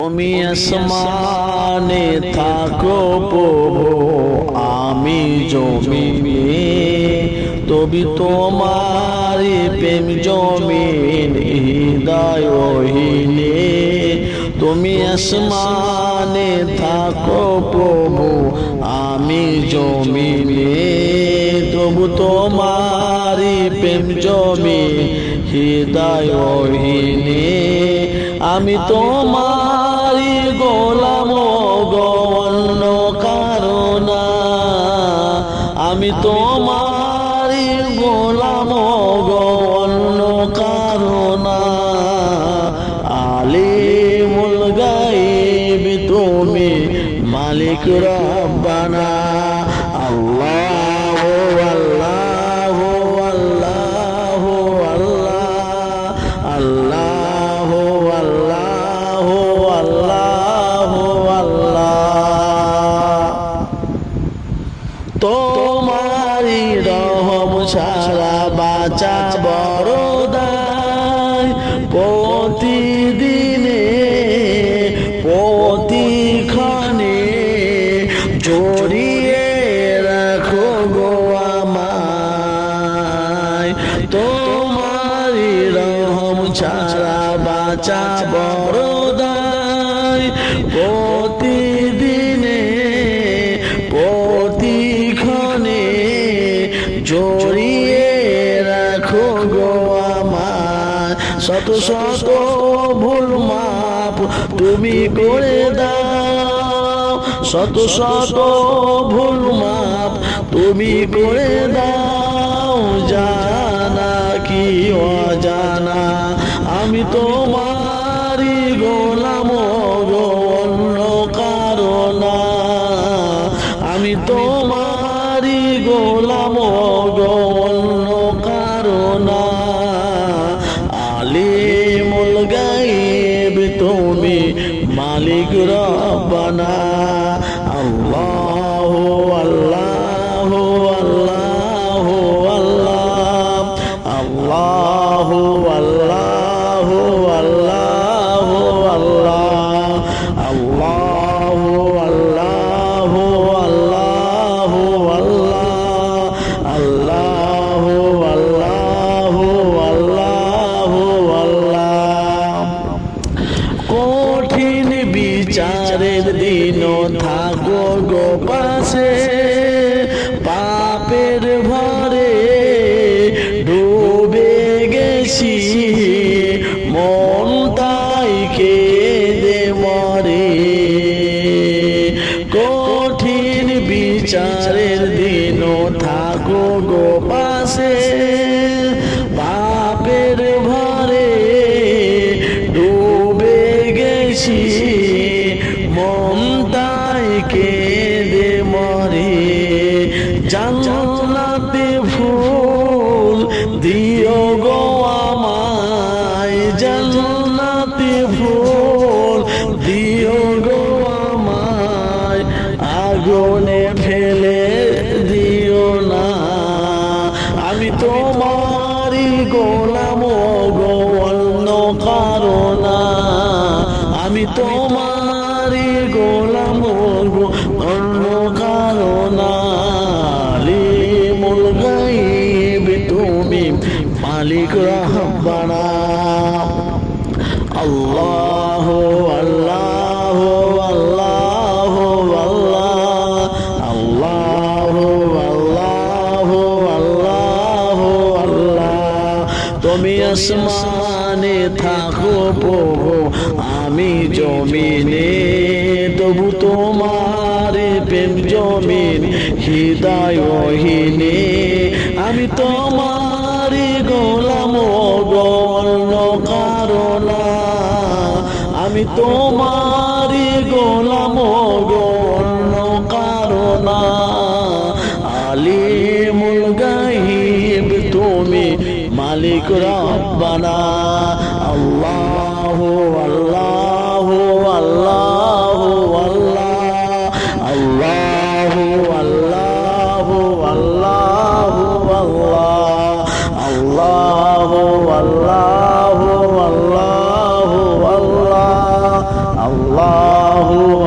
তুমি আসমানে থাকো প্রভু, আমি জমিনে, তবে তোমারি প্রেম জমিন হৃদয়হীনে। তুমি আসমানে থাকো প্রভু, আমি জমিনে, তবু তোমারি প্রেম জমিন হৃদয়হীনে। আমি তোমারি গোলাম গো, অন্য কারো না। আমি তোমারি গোলাম গো, অন্য কারো না। আলিমুল গায়ব তুমি, মালিক রব্বানা। আল্লাহু আল্লাহু আল্লাহু আল্লাহ, আল্লাহু আল্লাহু আল্লাহ। তোমারি রহম ছাড়া বাঁচা বড় দায়। প্রতিদিনে প্রতিক্ষণে জড়িয়ে রাখো গো আমায়। তোমারি রহম ছাড়া বাঁচা বড় দায়। প্রতিদিনে প্রতিক্ষণে জড়িয়ে রাখো গো আমায়। শত শত ভুল মাপ তুমি করে দাও। শত শত ভুল মাপ তুমি করে দাও। জানা কি অজানা, আমি তোমারি গোলাম গো, অন্য কারো না। আমি তোমারি গোলাম গো, অন্য কারো না। আলিমুল গায়ব তুমি, মালিক রব্বানা। আল্লাহু আল্লাহু আল্লাহু আল্লাহ, আল্লাহু আল্লাহু আল্লাহু আল্লাহ, আল্লাহু আল্লাহু আল্লাহ, আল্লাহু আল্লাহু আল্লাহ। কঠিন বিচারের দিন থাকো গো পাশে। পাপের ভরে ডুবে গেছি, মনটাই কেঁদে মরে। কঠিন বিচারের দিন থাকো গো পাশে। পাপের ভরে ডুবে গেছি, মনটাই কেঁদে মরে। জান্নাতে ফুল দিও গো আমায়। জান্নাতে ফুল দিও গো আমায়। আগুনে ফেলে দিও না। আমি তোমারি গোলাম গো, অন্য কারো না। আমি তোমারি গোলাম গো, অন্য কারো না। আলিমুল গায়ব তুমি, মালিক রব্বানা। আল্লাহু আল্লাহু আল্লাহু আল্লাহু আল্লাহু আল্লাহু আল্লাহ। তুমি আসমানে থাকো প্রভু, আমি জমিনে, তবু তোমার প্রেম জমিন হৃদয়হীনে। আমি তোমারি গোলাম গো, অন্য কারো না। আমি তোমারি গোলাম গো, অন্য কারো না। আলিমুল গায়ব তুমি, মালিক রব্বানা। আল্লাহু আল্লাহু আল্লাহু আল্লাহু আল্লাহু আল্লাহু আল্লাহু আল্লাহু আল্লাহু আল্লাহ। আল্লাহু